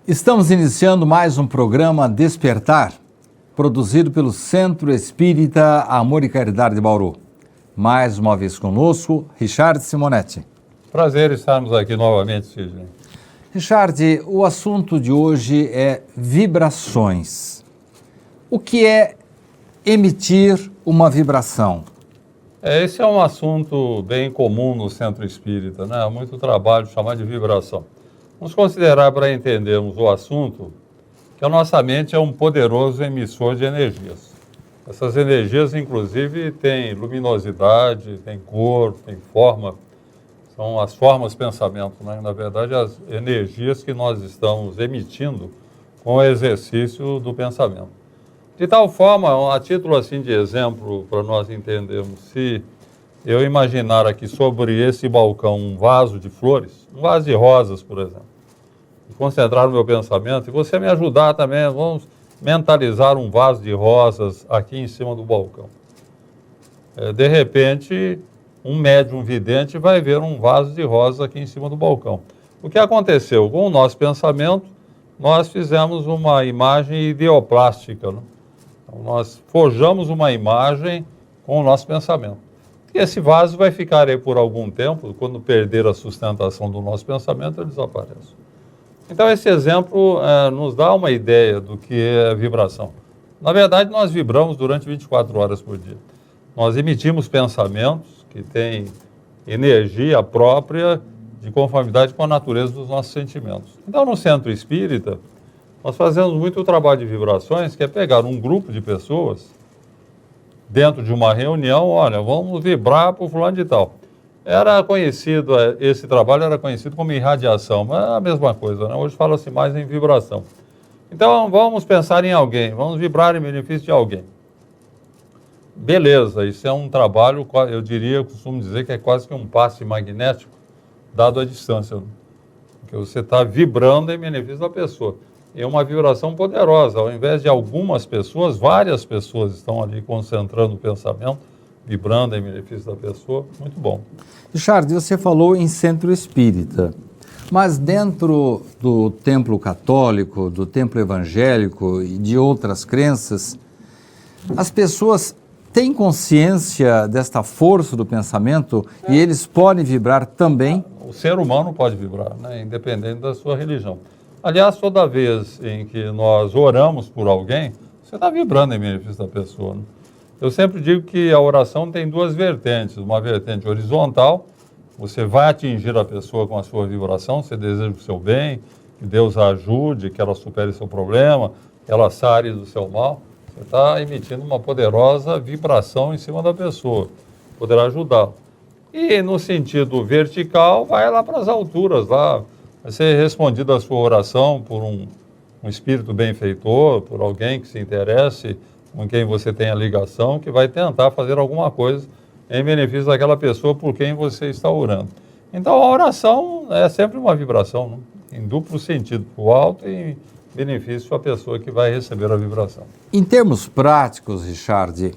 Estamos iniciando mais um programa Despertar, produzido pelo Centro Espírita Amor e Caridade de Bauru. Mais uma vez conosco, Richard Simonetti. Prazer estarmos aqui novamente, Sidney. Richard, o assunto de hoje é vibrações. O que é emitir uma vibração? Esse é um assunto bem comum no Centro Espírita, né? Há muito trabalho chamado de vibração. Vamos considerar, para entendermos o assunto, que a nossa mente é um poderoso emissor de energias. Essas energias, inclusive, têm luminosidade, têm cor, têm forma. São as formas de pensamento, né? Na verdade, as energias que nós estamos emitindo com o exercício do pensamento. De tal forma, a título assim de exemplo, para nós entendermos, se eu imaginar aqui sobre esse balcão um vaso de flores, um vaso de rosas, por exemplo, e concentrar no meu pensamento, e você me ajudar também, vamos mentalizar um vaso de rosas aqui em cima do balcão. De repente, um médium vidente vai ver um vaso de rosas aqui em cima do balcão. O que aconteceu? Com o nosso pensamento, nós fizemos uma imagem ideoplástica, né? Então, nós forjamos uma imagem com o nosso pensamento. E esse vaso vai ficar aí por algum tempo, quando perder a sustentação do nosso pensamento, ele desaparece. Então, esse exemplo nos dá uma ideia do que é vibração. Na verdade, nós vibramos durante 24 horas por dia. Nós emitimos pensamentos que têm energia própria de conformidade com a natureza dos nossos sentimentos. Então, no Centro Espírita, nós fazemos muito trabalho de vibrações, que é pegar um grupo de pessoas dentro de uma reunião, olha, vamos vibrar para o fulano de tal. Era conhecido, esse trabalho era conhecido como irradiação, mas é a mesma coisa, né? Hoje fala-se mais em vibração. Então, vamos pensar em alguém, vamos vibrar em benefício de alguém. Beleza, isso é um trabalho, eu diria, eu costumo dizer que é quase que um passe magnético, dado à distância, né? Porque você está vibrando em benefício da pessoa. E é uma vibração poderosa, ao invés de algumas pessoas, várias pessoas estão ali concentrando o pensamento, vibrando em benefício da pessoa, muito bom. Richard, você falou em Centro Espírita, mas dentro do templo católico, do templo evangélico e de outras crenças, as pessoas têm consciência desta força do pensamento e eles podem vibrar também? O ser humano pode vibrar, né, independente da sua religião. Aliás, toda vez em que nós oramos por alguém, você está vibrando em benefício da pessoa, né? Eu sempre digo que a oração tem duas vertentes. Uma vertente horizontal, você vai atingir a pessoa com a sua vibração, você deseja o seu bem, que Deus a ajude, que ela supere seu problema, que ela sare do seu mal. Você está emitindo uma poderosa vibração em cima da pessoa, poderá ajudá-la. E no sentido vertical, vai lá para as alturas, lá vai ser respondida a sua oração por um espírito benfeitor, por alguém que se interesse, com quem você tem a ligação, que vai tentar fazer alguma coisa em benefício daquela pessoa por quem você está orando. Então, a oração é sempre uma vibração, né? Em duplo sentido, para o alto e em benefício à pessoa que vai receber a vibração. Em termos práticos, Richard,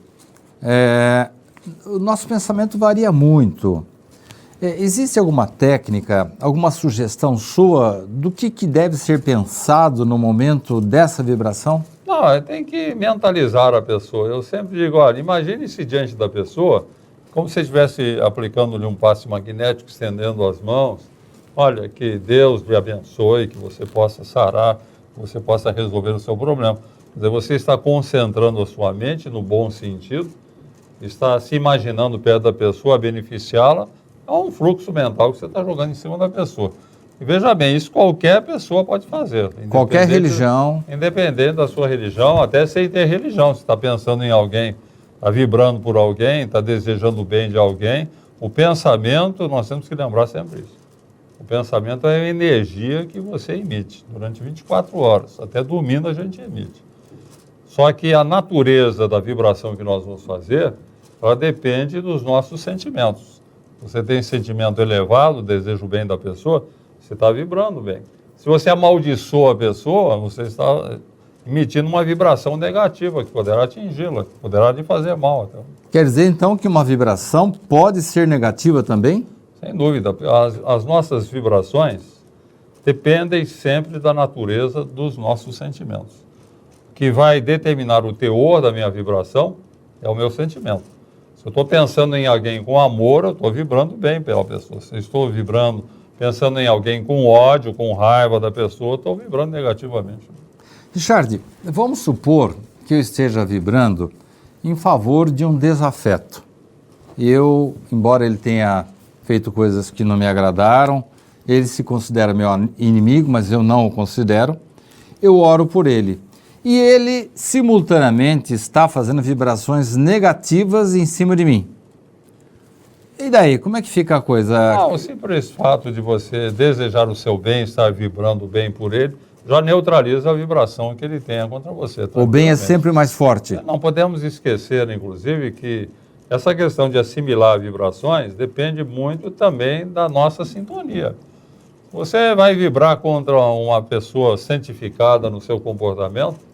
o nosso pensamento varia muito. Existe alguma técnica, alguma sugestão sua do que deve ser pensado no momento dessa vibração? Não, tem que mentalizar a pessoa. Eu sempre digo, olha, imagine-se diante da pessoa, como se estivesse aplicando-lhe um passe magnético, estendendo as mãos. Olha, que Deus lhe abençoe, que você possa sarar, que você possa resolver o seu problema. Quer dizer, você está concentrando a sua mente no bom sentido, está se imaginando perto da pessoa, beneficiá-la. É um fluxo mental que você está jogando em cima da pessoa. E veja bem, isso qualquer pessoa pode fazer. Qualquer religião. Independente da sua religião, até sem ter religião. Você está pensando em alguém, está vibrando por alguém, está desejando o bem de alguém. O pensamento, nós temos que lembrar sempre isso. O pensamento é a energia que você emite durante 24 horas. Até dormindo a gente emite. Só que a natureza da vibração que nós vamos fazer, ela depende dos nossos sentimentos. Você tem sentimento elevado, deseja o bem da pessoa, você está vibrando bem. Se você amaldiçoa a pessoa, você está emitindo uma vibração negativa que poderá atingi-la, que poderá lhe fazer mal. Até. Quer dizer, então, que uma vibração pode ser negativa também? Sem dúvida. As nossas vibrações, dependem sempre da natureza dos nossos sentimentos. O que vai determinar o teor da minha vibração é o meu sentimento. Se eu estou pensando em alguém com amor, eu estou vibrando bem pela pessoa. Se eu estou vibrando, pensando em alguém com ódio, com raiva da pessoa, eu estou vibrando negativamente. Richard, vamos supor que eu esteja vibrando em favor de um desafeto. Eu, embora ele tenha feito coisas que não me agradaram, ele se considera meu inimigo, mas eu não o considero, eu oro por ele. E ele, simultaneamente, está fazendo vibrações negativas em cima de mim. E daí, como é que fica a coisa? Não, o simples fato de você desejar o seu bem, estar vibrando bem por ele, já neutraliza a vibração que ele tenha contra você. O bem é sempre mais forte. Não podemos esquecer, inclusive, que essa questão de assimilar vibrações depende muito também da nossa sintonia. Você vai vibrar contra uma pessoa santificada no seu comportamento,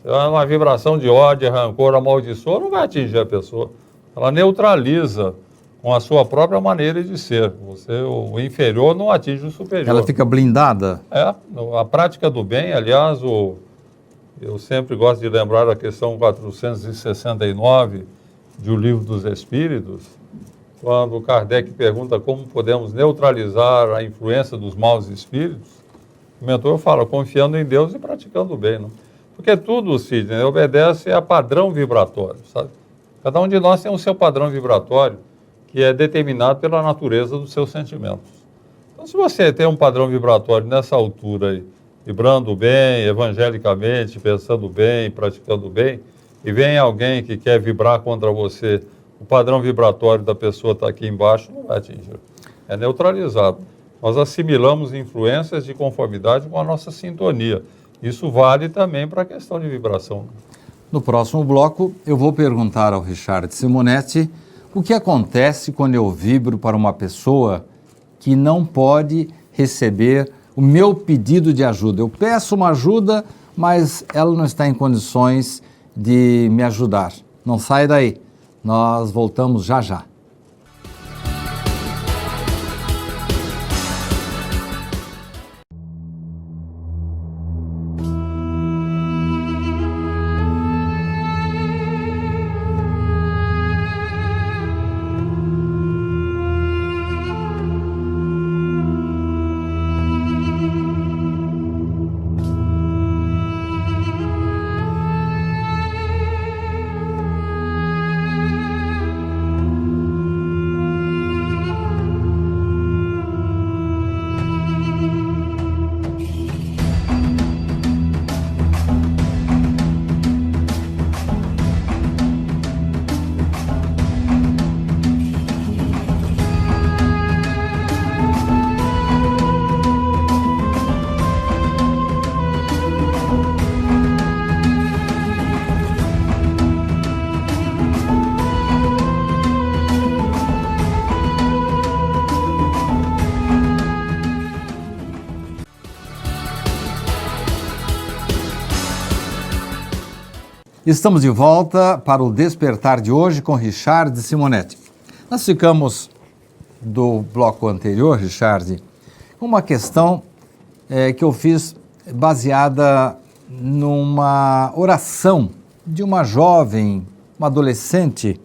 uma vibração de ódio, rancor, amaldiçoa, não vai atingir a pessoa. Ela neutraliza com a sua própria maneira de ser. O inferior não atinge o superior. Ela fica blindada? A prática do bem, aliás, eu sempre gosto de lembrar a questão 469 de O Livro dos Espíritos, quando Kardec pergunta como podemos neutralizar a influência dos maus espíritos, o mentor fala, confiando em Deus e praticando o bem. Não? Porque tudo, Sidney, obedece a padrão vibratório, sabe? Cada um de nós tem o seu padrão vibratório, que é determinado pela natureza dos seus sentimentos. Então, se você tem um padrão vibratório nessa altura aí, vibrando bem, evangelicamente, pensando bem, praticando bem, e vem alguém que quer vibrar contra você, o padrão vibratório da pessoa está aqui embaixo, não vai atingir. É neutralizado. Nós assimilamos influências de conformidade com a nossa sintonia. Isso vale também para a questão de vibração. No próximo bloco, eu vou perguntar ao Richard Simonetti o que acontece quando eu vibro para uma pessoa que não pode receber o meu pedido de ajuda. Eu peço uma ajuda, mas ela não está em condições de me ajudar. Não sai daí. Nós voltamos já já. Estamos de volta para o Despertar de hoje com Richard Simonetti. Nós ficamos do bloco anterior, Richard, com uma questão que eu fiz baseada numa oração de uma jovem, uma adolescente,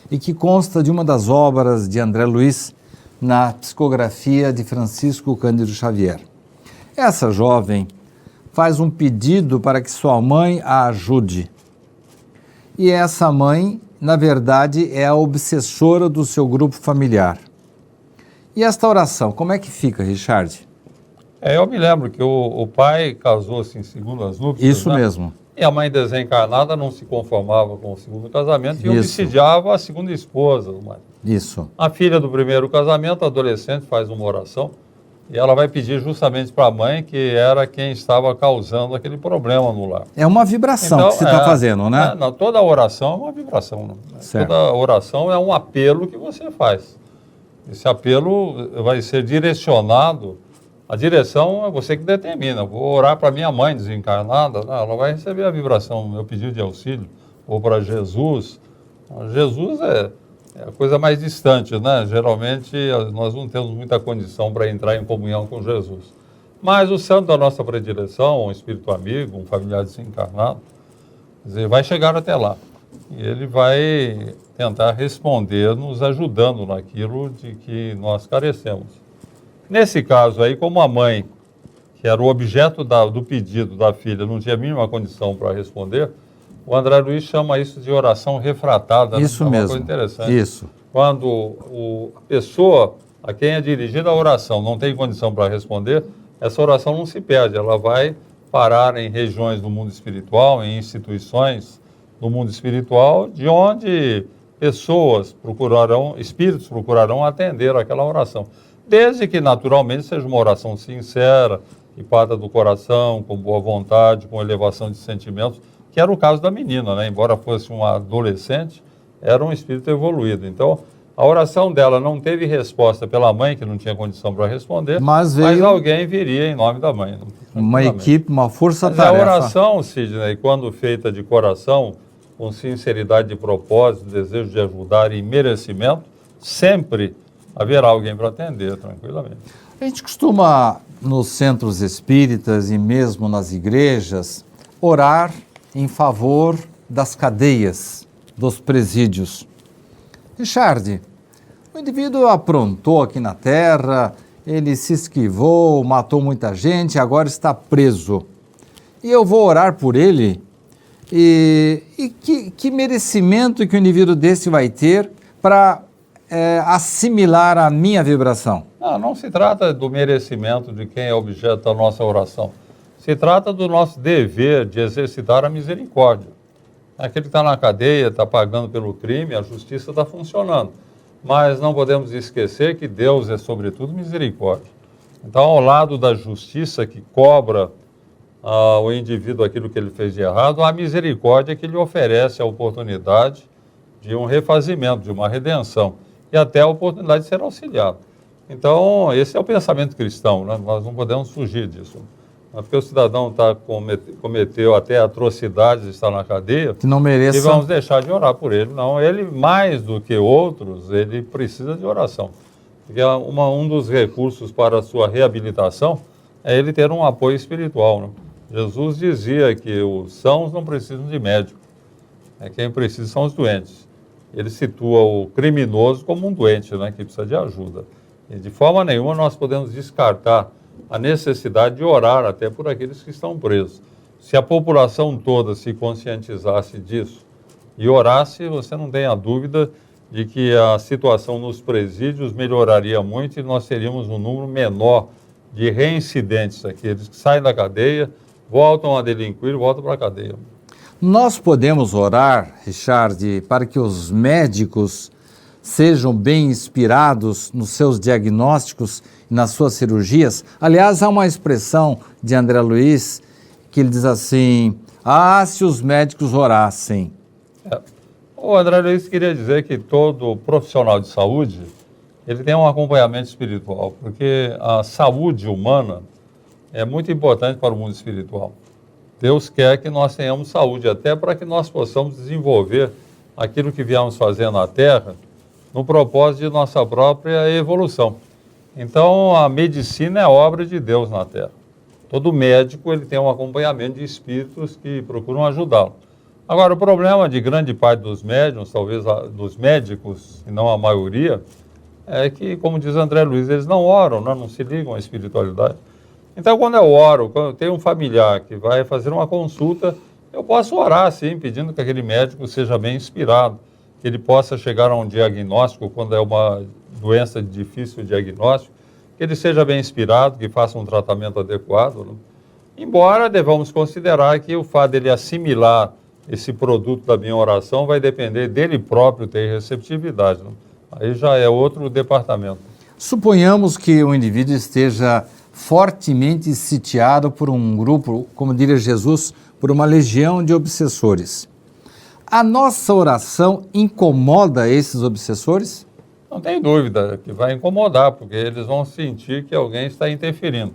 e que consta de uma das obras de André Luiz na psicografia de Francisco Cândido Xavier. Essa jovem faz um pedido para que sua mãe a ajude. E essa mãe, na verdade, é a obsessora do seu grupo familiar. E esta oração, como é que fica, Richard? Eu me lembro que o pai casou-se em segundas núpcias. Isso mesmo. E a mãe desencarnada não se conformava com o segundo casamento e obsidiava a segunda esposa. Isso. A filha do primeiro casamento, adolescente, faz uma oração e ela vai pedir justamente para a mãe, que era quem estava causando aquele problema no lar. É uma vibração então, que você está fazendo, né? Toda oração é uma vibração. Né? Toda oração é um apelo que você faz. Esse apelo vai ser direcionado, a direção é você que determina. Vou orar para minha mãe desencarnada, ela vai receber a vibração, meu pedido de auxílio, ou para Jesus. Jesus é a coisa mais distante, né? Geralmente nós não temos muita condição para entrar em comunhão com Jesus. Mas o santo da nossa predileção, um espírito amigo, um familiar desencarnado, quer dizer, vai chegar até lá. E ele vai tentar responder, nos ajudando naquilo de que nós carecemos. Nesse caso aí, como a mãe, que era o objeto do pedido da filha, não tinha a mínima condição para responder, o André Luiz chama isso de oração refratada. Isso né? É uma mesmo. coisa interessante. Isso. Quando a pessoa a quem é dirigida a oração não tem condição para responder, essa oração não se perde, ela vai parar em regiões do mundo espiritual, em instituições do mundo espiritual, de onde espíritos procurarão atender aquela oração. Desde que, naturalmente, seja uma oração sincera, que parta do coração, com boa vontade, com elevação de sentimentos, que era o caso da menina, né? Embora fosse uma adolescente, era um espírito evoluído. Então, a oração dela não teve resposta pela mãe, que não tinha condição para responder, mas alguém viria em nome da mãe. Uma equipe, uma força-tarefa. A oração, Sidney, quando feita de coração, com sinceridade de propósito, desejo de ajudar e merecimento, sempre haverá alguém para atender tranquilamente. A gente costuma, nos centros espíritas e mesmo nas igrejas, orar em favor das cadeias, dos presídios. Richard, o indivíduo aprontou aqui na Terra, ele se esquivou, matou muita gente, agora está preso. E eu vou orar por ele? E que merecimento que o indivíduo desse vai ter para assimilar a minha vibração? Não se trata do merecimento de quem é objeto da nossa oração. Se trata do nosso dever de exercitar a misericórdia. Aquele que está na cadeia, está pagando pelo crime, a justiça está funcionando. Mas não podemos esquecer que Deus é, sobretudo, misericórdia. Então, ao lado da justiça que cobra o indivíduo aquilo que ele fez de errado, a misericórdia que lhe oferece a oportunidade de um refazimento, de uma redenção, e até a oportunidade de ser auxiliado. Então, esse é o pensamento cristão, né? Nós não podemos fugir disso. Não é porque o cidadão cometeu até atrocidades, está na cadeia, que não mereça, e vamos deixar de orar por ele. Não, ele, mais do que outros, ele precisa de oração. Porque um dos recursos para a sua reabilitação é ele ter um apoio espiritual, né? Jesus dizia que os sãos não precisam de médico, quem precisa são os doentes. Ele situa o criminoso como um doente, né, que precisa de ajuda. E de forma nenhuma nós podemos descartar a necessidade de orar até por aqueles que estão presos. Se a população toda se conscientizasse disso e orasse, você não tenha dúvida de que a situação nos presídios melhoraria muito e nós teríamos um número menor de reincidentes, aqueles que saem da cadeia, voltam a delinquir, voltam para a cadeia. Nós podemos orar, Richard, para que os médicos sejam bem inspirados nos seus diagnósticos e nas suas cirurgias? Aliás, há uma expressão de André Luiz que ele diz assim: se os médicos orassem. O André Luiz queria dizer que todo profissional de saúde ele tem um acompanhamento espiritual, porque a saúde humana é muito importante para o mundo espiritual. Deus quer que nós tenhamos saúde, até para que nós possamos desenvolver aquilo que viemos fazer na Terra, no propósito de nossa própria evolução. Então, a medicina é obra de Deus na Terra. Todo médico ele tem um acompanhamento de espíritos que procuram ajudá-lo. Agora, o problema de grande parte dos médiuns, talvez dos médicos, e não a maioria, é que, como diz André Luiz, eles não oram, não se ligam à espiritualidade. Então, quando eu oro, quando eu tenho um familiar que vai fazer uma consulta, eu posso orar, sim, pedindo que aquele médico seja bem inspirado, que ele possa chegar a um diagnóstico, quando é uma doença de difícil diagnóstico, que ele seja bem inspirado, que faça um tratamento adequado. Né? Embora devamos considerar que o fato dele assimilar esse produto da minha oração vai depender dele próprio ter receptividade. Né? Aí já é outro departamento. Suponhamos que o indivíduo esteja fortemente sitiado por um grupo, como diria Jesus, por uma legião de obsessores. A nossa oração incomoda esses obsessores? Não tem dúvida que vai incomodar, porque eles vão sentir que alguém está interferindo.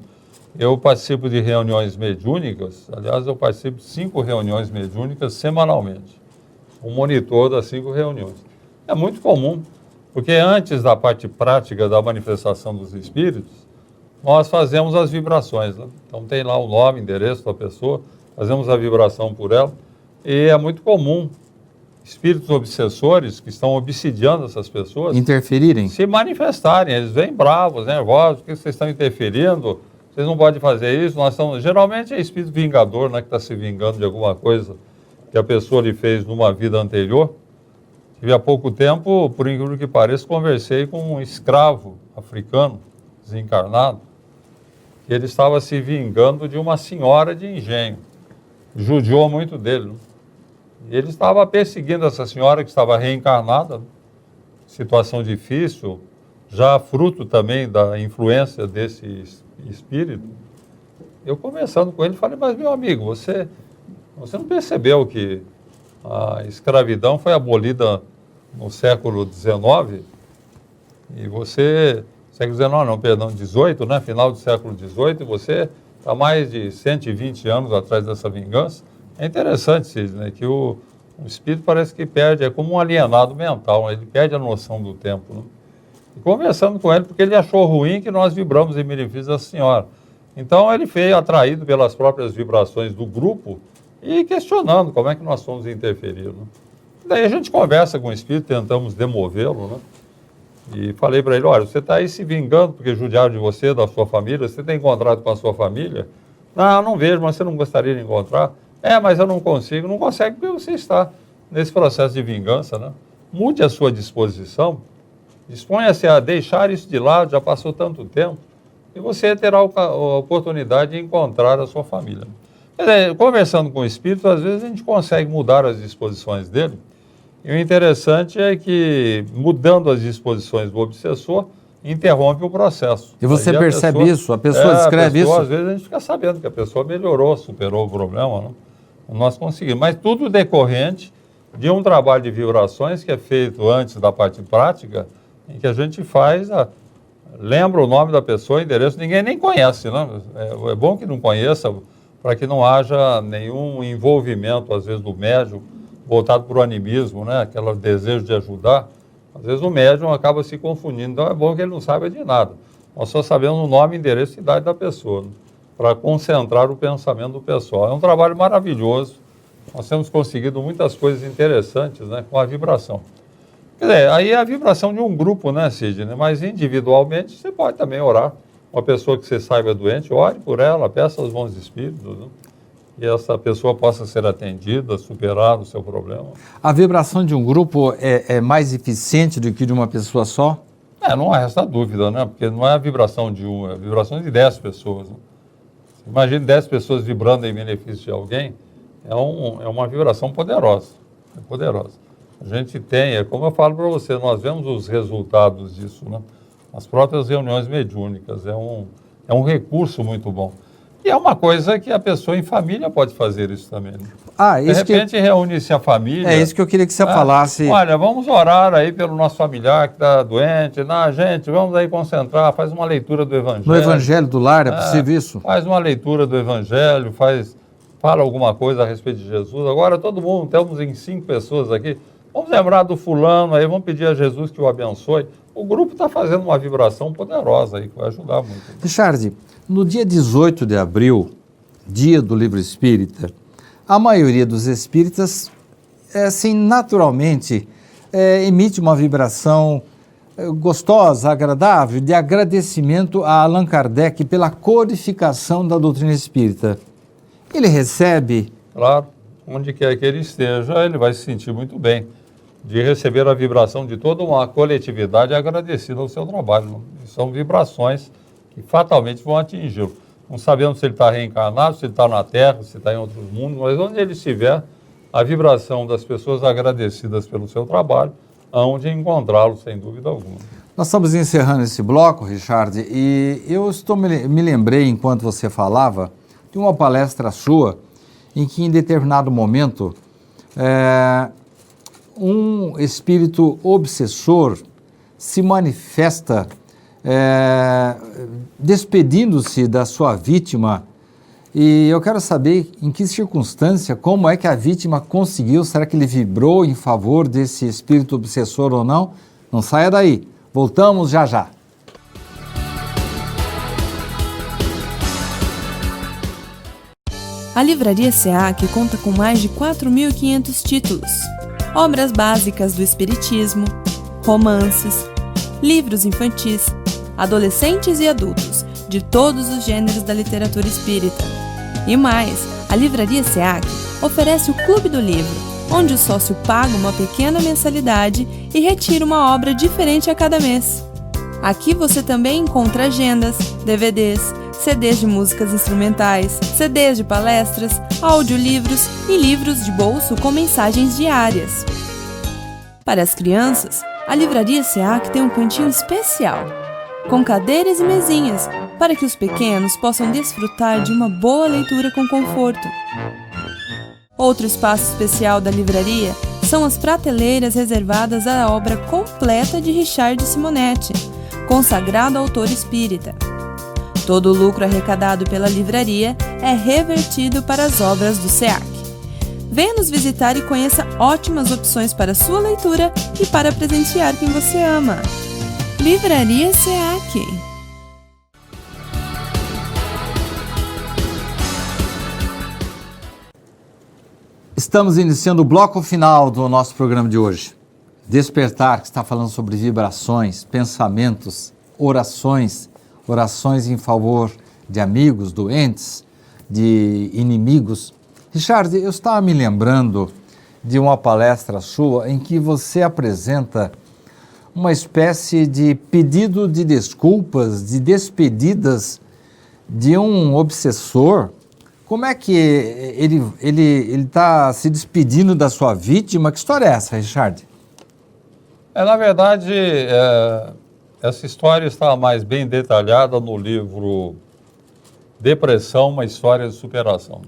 Eu participo de reuniões mediúnicas, aliás, eu participo de 5 reuniões mediúnicas semanalmente. Um monitor das 5 reuniões. É muito comum, porque antes da parte prática da manifestação dos espíritos, nós fazemos as vibrações, né? Então tem lá o nome, endereço da pessoa, fazemos a vibração por ela, e é muito comum espíritos obsessores que estão obsidiando essas pessoas Interferirem? se manifestarem. Eles vêm bravos, nervosos, por que vocês estão interferindo? Vocês não podem fazer isso. Nós estamos... Geralmente é espírito vingador, né, que está se vingando de alguma coisa que a pessoa lhe fez numa vida anterior. Tive há pouco tempo, por incrível que pareça, conversei com um escravo africano, desencarnado, que ele estava se vingando de uma senhora de engenho. Judiou muito dele, né? Ele estava perseguindo essa senhora que estava reencarnada, situação difícil, já fruto também da influência desse espírito. Eu conversando com ele, falei, mas meu amigo, você não percebeu que a escravidão foi abolida no século XIX? E você, século XIX não, perdão, XVIII, né? Final do século XVIII, e você está mais de 120 anos atrás dessa vingança. É interessante, Sidney, que o espírito parece que perde, é como um alienado mental, ele perde a noção do tempo, né? E conversando com ele, porque ele achou ruim que nós vibramos em benefício da senhora. Então ele veio atraído pelas próprias vibrações do grupo e questionando como é que nós somos interferidos, né? Daí a gente conversa com o espírito, tentamos demovê-lo, né? E falei para ele, olha, você está aí se vingando porque judiaram de você, da sua família, você tem encontrado com a sua família? Não vejo, mas você não gostaria de encontrar? Mas eu não consigo. Não consegue porque você está nesse processo de vingança, né? Mude a sua disposição, disponha-se a deixar isso de lado, já passou tanto tempo, e você terá a oportunidade de encontrar a sua família. Quer dizer, conversando com o espírito, às vezes a gente consegue mudar as disposições dele, e o interessante é que, mudando as disposições do obsessor, interrompe o processo. E você percebe isso? A pessoa descreve isso? Às vezes a gente fica sabendo que a pessoa melhorou, superou o problema, né? Nós conseguimos. Mas tudo decorrente de um trabalho de vibrações que é feito antes da parte prática, em que a gente faz, lembra o nome da pessoa, endereço, ninguém nem conhece, né? É bom que não conheça, para que não haja nenhum envolvimento, às vezes, do médium, voltado para o animismo, né? Aquele desejo de ajudar. Às vezes o médium acaba se confundindo, então é bom que ele não saiba de nada. Nós só sabemos o nome, endereço e idade da pessoa, né? Para concentrar o pensamento do pessoal. É um trabalho maravilhoso, nós temos conseguido muitas coisas interessantes, né, com a vibração. Quer dizer, aí é a vibração de um grupo, né, Sidney? Mas individualmente você pode também orar. Uma pessoa que você saiba doente, ore por ela, peça aos bons espíritos, né? E essa pessoa possa ser atendida, superar o seu problema. A vibração de um grupo é mais eficiente do que de uma pessoa só? Não resta dúvida, né? Porque não é a vibração de uma, é a vibração de 10 pessoas, né? Imagine 10 pessoas vibrando em benefício de alguém, é uma vibração poderosa, é poderosa. A gente tem, como eu falo para você, nós vemos os resultados disso, né? As próprias reuniões mediúnicas, é um recurso muito bom. E é uma coisa que a pessoa em família pode fazer isso também, né? De repente reúne-se a família. É isso que eu queria que você falasse. Olha, vamos orar aí pelo nosso familiar que está doente. Gente, vamos aí concentrar, faz uma leitura do Evangelho. No Evangelho do Lar é possível isso? Faz uma leitura do Evangelho, fala alguma coisa a respeito de Jesus. Agora todo mundo, temos em 5 pessoas aqui, vamos lembrar do fulano aí, vamos pedir a Jesus que o abençoe. O grupo está fazendo uma vibração poderosa aí, que vai ajudar muito. Richard, no dia 18 de abril, dia do Livro Espírita, a maioria dos espíritas, assim, naturalmente, emite uma vibração gostosa, agradável, de agradecimento a Allan Kardec pela codificação da doutrina espírita. Ele recebe... Claro, onde quer que ele esteja, ele vai se sentir muito bem de receber a vibração de toda uma coletividade agradecida ao seu trabalho. São vibrações que fatalmente vão atingi-lo. Não sabemos se ele está reencarnado, se ele está na Terra, se está em outros mundos, mas onde ele estiver, a vibração das pessoas agradecidas pelo seu trabalho, aonde encontrá-lo, sem dúvida alguma. Nós estamos encerrando esse bloco, Richard, e eu me lembrei, enquanto você falava, de uma palestra sua, em que em determinado momento, um espírito obsessor se manifesta despedindo-se da sua vítima, e eu quero saber em que circunstância, como é que a vítima conseguiu, será que ele vibrou em favor desse espírito obsessor ou não? Não saia daí, voltamos já já. A Livraria SEAC conta com mais de 4.500 títulos, obras básicas do Espiritismo, romances, livros infantis, adolescentes e adultos, de todos os gêneros da literatura espírita. E mais, a Livraria SEAC oferece o Clube do Livro, onde o sócio paga uma pequena mensalidade e retira uma obra diferente a cada mês. Aqui você também encontra agendas, DVDs, CDs de músicas instrumentais, CDs de palestras, audiolivros e livros de bolso com mensagens diárias. Para as crianças, a Livraria SEAC tem um cantinho especial, com cadeiras e mesinhas, para que os pequenos possam desfrutar de uma boa leitura com conforto. Outro espaço especial da livraria são as prateleiras reservadas à obra completa de Richard Simonetti, consagrado autor espírita. Todo o lucro arrecadado pela livraria é revertido para as obras do SEAC. Venha nos visitar e conheça ótimas opções para sua leitura e para presentear quem você ama. Livraria SEAC. Estamos iniciando o bloco final do nosso programa de hoje. Despertar, que está falando sobre vibrações, pensamentos, orações em favor de amigos, doentes, de inimigos. Richard, eu estava me lembrando de uma palestra sua em que você apresenta uma espécie de pedido de desculpas, de despedidas de um obsessor. Como é que ele está se despedindo da sua vítima? Que história é essa, Richard? Na verdade, essa história está mais bem detalhada no livro Depressão, uma história de superação.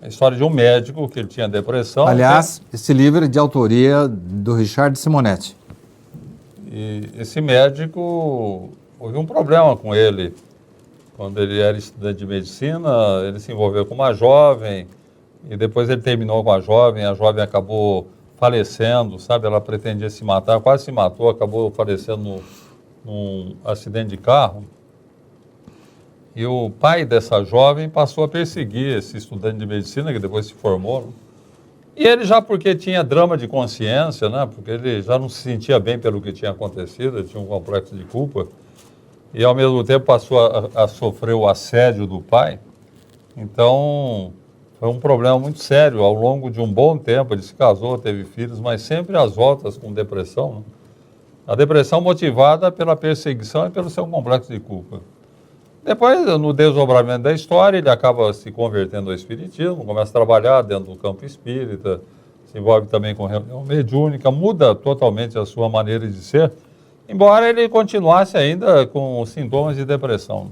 A história de um médico que ele tinha depressão. Aliás, esse livro é de autoria do Richard Simonetti. E esse médico, houve um problema com ele. Quando ele era estudante de medicina, ele se envolveu com uma jovem e depois ele terminou com a jovem acabou falecendo, sabe? Ela pretendia se matar, quase se matou, acabou falecendo num acidente de carro. E o pai dessa jovem passou a perseguir esse estudante de medicina, que depois se formou, né? E ele já, porque tinha drama de consciência, né? Porque ele já não se sentia bem pelo que tinha acontecido, ele tinha um complexo de culpa, e ao mesmo tempo passou a sofrer o assédio do pai. Então, foi um problema muito sério. Ao longo de um bom tempo, ele se casou, teve filhos, mas sempre às voltas com depressão, né? A depressão motivada pela perseguição e pelo seu complexo de culpa. Depois, no desdobramento da história, ele acaba se convertendo ao espiritismo, começa a trabalhar dentro do campo espírita, se envolve também com reunião mediúnica, muda totalmente a sua maneira de ser, embora ele continuasse ainda com sintomas de depressão.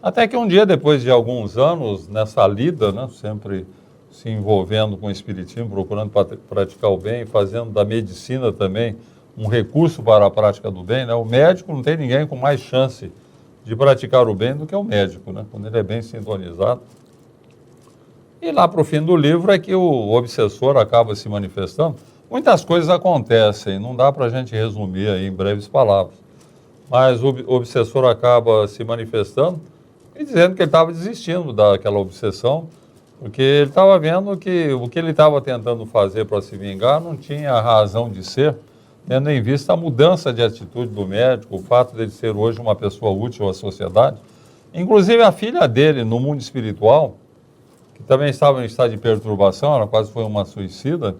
Até que um dia, depois de alguns anos nessa lida, né, sempre se envolvendo com o espiritismo, procurando praticar o bem, fazendo da medicina também um recurso para a prática do bem, né? O médico não tem ninguém com mais chance de praticar o bem do que o médico, né? Quando ele é bem sintonizado. E lá para o fim do livro é que o obsessor acaba se manifestando. Muitas coisas acontecem, não dá para a gente resumir aí em breves palavras. Mas o obsessor acaba se manifestando e dizendo que ele estava desistindo daquela obsessão, porque ele estava vendo que o que ele estava tentando fazer para se vingar não tinha razão de ser, tendo em vista a mudança de atitude do médico, o fato de ele ser hoje uma pessoa útil à sociedade. Inclusive a filha dele, no mundo espiritual, que também estava em estado de perturbação, ela quase foi uma suicida,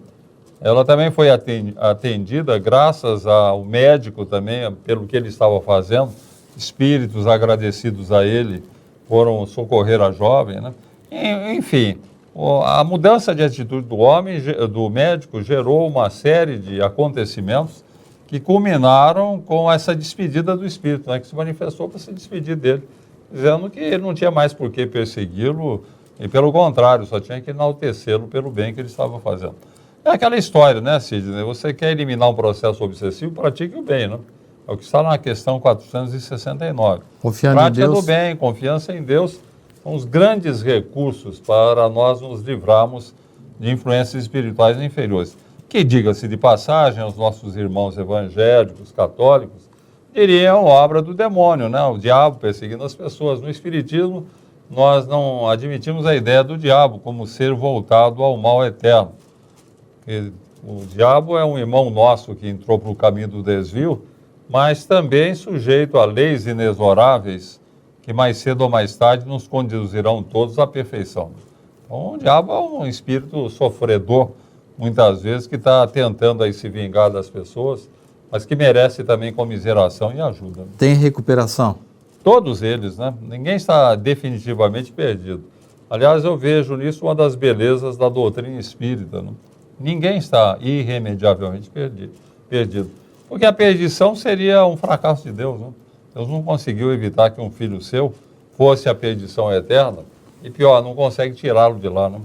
ela também foi atendida graças ao médico também, pelo que ele estava fazendo. Espíritos agradecidos a ele foram socorrer a jovem, né? Enfim, a mudança de atitude do homem, do médico, gerou uma série de acontecimentos que culminaram com essa despedida do espírito, né, que se manifestou para se despedir dele, dizendo que ele não tinha mais por que persegui-lo, e pelo contrário, só tinha que enaltecê-lo pelo bem que ele estava fazendo. É aquela história, né, Sidney? Você quer eliminar um processo obsessivo, pratique o bem, né? É o que está na questão 469. Confiando em Deus. Prática do bem, confiança em Deus, são os grandes recursos para nós nos livrarmos de influências espirituais inferiores. Que, diga-se de passagem, os nossos irmãos evangélicos, católicos, diriam obra do demônio, né? O diabo perseguindo as pessoas. No espiritismo, nós não admitimos a ideia do diabo como ser voltado ao mal eterno. Porque o diabo é um irmão nosso que entrou para o caminho do desvio, mas também sujeito a leis inexoráveis que mais cedo ou mais tarde nos conduzirão todos à perfeição. Então, o diabo é um espírito sofredor, muitas vezes, que está tentando aí se vingar das pessoas, mas que merece também comiseração e ajuda. Tem recuperação? Todos eles, né? Ninguém está definitivamente perdido. Aliás, eu vejo nisso uma das belezas da doutrina espírita, né? Ninguém está irremediavelmente perdido. Porque a perdição seria um fracasso de Deus, né? Deus não conseguiu evitar que um filho seu fosse a perdição eterna e, pior, não consegue tirá-lo de lá, né?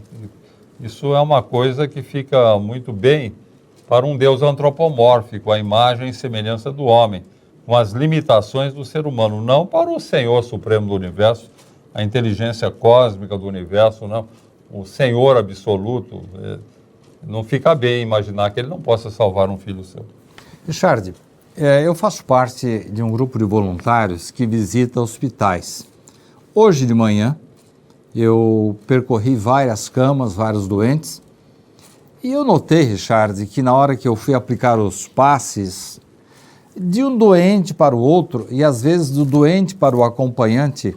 Isso é uma coisa que fica muito bem para um Deus antropomórfico, a imagem e semelhança do homem, com as limitações do ser humano, não para o Senhor Supremo do Universo, a inteligência cósmica do Universo, não, o Senhor absoluto. Não fica bem imaginar que ele não possa salvar um filho seu. Richard, eu faço parte de um grupo de voluntários que visita hospitais. Hoje de manhã, eu percorri várias camas, vários doentes, e eu notei, Richard, que na hora que eu fui aplicar os passes, de um doente para o outro, e às vezes do doente para o acompanhante,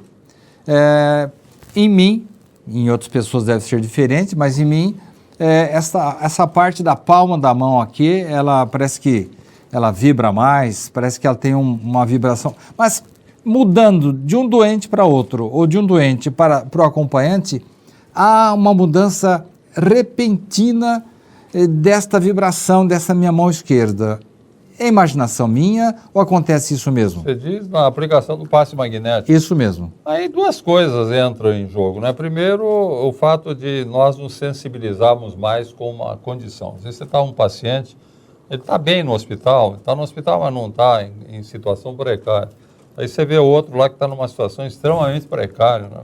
em mim, em outras pessoas deve ser diferente, mas em mim, essa parte da palma da mão aqui, ela parece que ela vibra mais, parece que ela tem uma vibração. Mas mudando de um doente para outro, ou de um doente para o acompanhante, há uma mudança repentina desta vibração dessa minha mão esquerda. É imaginação minha ou acontece isso mesmo? Você diz na aplicação do passe magnético. Isso mesmo. Aí duas coisas entram em jogo, né? Primeiro, o fato de nós nos sensibilizarmos mais com uma condição. Se você está um paciente, ele está bem no hospital, mas não está em situação precária. Aí você vê outro lá que está numa situação extremamente precária, né?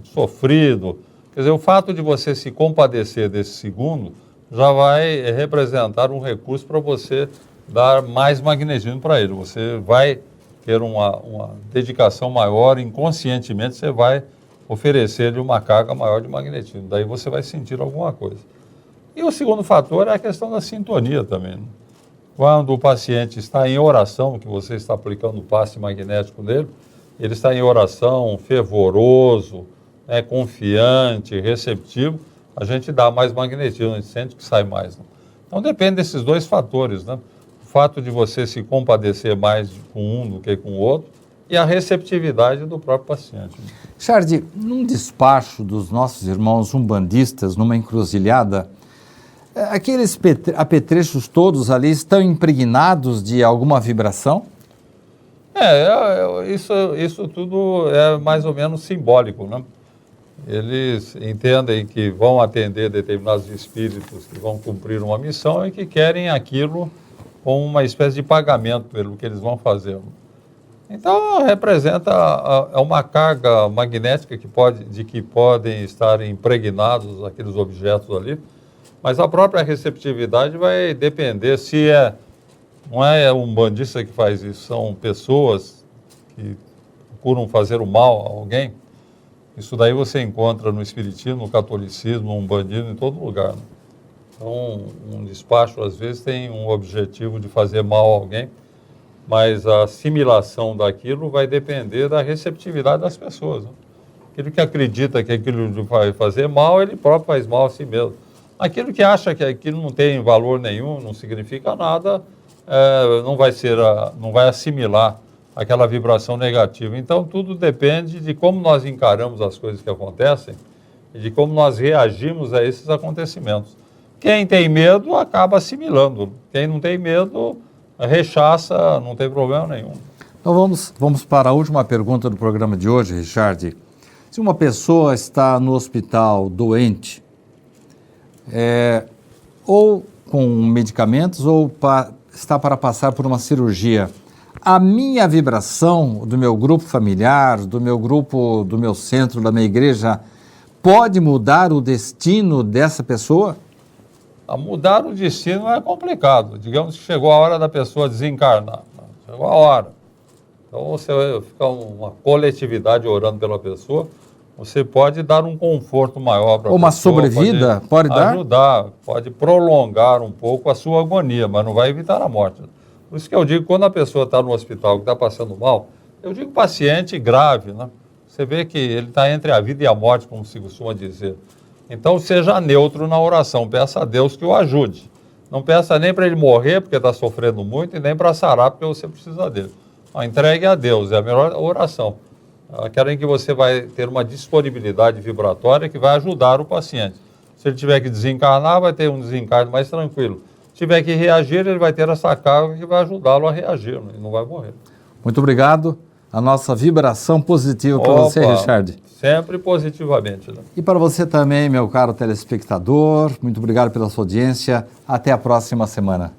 Sofrido. Quer dizer, o fato de você se compadecer desse segundo já vai representar um recurso para você dar mais magnetismo para ele. Você vai ter uma dedicação maior, inconscientemente você vai oferecer-lhe uma carga maior de magnetismo. Daí você vai sentir alguma coisa. E o segundo fator é a questão da sintonia também, né? Quando o paciente está em oração, que você está aplicando o passe magnético nele, ele está em oração, fervoroso, confiante, receptivo, a gente dá mais magnetismo, a gente sente que sai mais, né? Então depende desses dois fatores, né? O fato de você se compadecer mais com um do que com o outro e a receptividade do próprio paciente. Richard, num despacho dos nossos irmãos umbandistas, numa encruzilhada, aqueles apetrechos todos ali estão impregnados de alguma vibração? Isso tudo é mais ou menos simbólico, né? Eles entendem que vão atender determinados espíritos que vão cumprir uma missão e que querem aquilo como uma espécie de pagamento pelo que eles vão fazer. Então, representa uma carga magnética de que podem estar impregnados aqueles objetos ali, mas a própria receptividade vai depender se não é um umbandista que faz isso, são pessoas que procuram fazer o mal a alguém. Isso daí você encontra no espiritismo, no catolicismo, no umbandismo, em todo lugar, né? Então, um despacho, às vezes, tem um objetivo de fazer mal a alguém, mas a assimilação daquilo vai depender da receptividade das pessoas, né? Aquele que acredita que aquilo vai fazer mal, ele próprio faz mal a si mesmo. Aquilo que acha que aquilo não tem valor nenhum, não significa nada, não vai assimilar aquela vibração negativa. Então, tudo depende de como nós encaramos as coisas que acontecem e de como nós reagimos a esses acontecimentos. Quem tem medo acaba assimilando. Quem não tem medo rechaça, não tem problema nenhum. Então vamos para a última pergunta do programa de hoje, Richard. Se uma pessoa está no hospital doente, ou com medicamentos, ou está para passar por uma cirurgia, a minha vibração do meu grupo familiar, do meu grupo, do meu centro, da minha igreja, pode mudar o destino dessa pessoa? Mudar o destino é complicado. Digamos que chegou a hora da pessoa desencarnar. Chegou a hora. Então você fica uma coletividade orando pela pessoa, você pode dar um conforto maior para a pessoa. Uma sobrevida pode dar? Ajudar, pode prolongar um pouco a sua agonia, mas não vai evitar a morte. Por isso que eu digo, quando a pessoa está no hospital, que está passando mal, eu digo paciente grave, né? Você vê que ele está entre a vida e a morte, como se costuma dizer. Então, seja neutro na oração, peça a Deus que o ajude. Não peça nem para ele morrer, porque está sofrendo muito, e nem para sarar, porque você precisa dele. Entregue a Deus, é a melhor oração. Querem que você vai ter uma disponibilidade vibratória que vai ajudar o paciente. Se ele tiver que desencarnar, vai ter um desencarne mais tranquilo. Se tiver que reagir, ele vai ter essa carga que vai ajudá-lo a reagir, né? E não vai morrer. Muito obrigado. A nossa vibração positiva para você, Richard. Sempre positivamente, né? E para você também, meu caro telespectador, muito obrigado pela sua audiência. Até a próxima semana.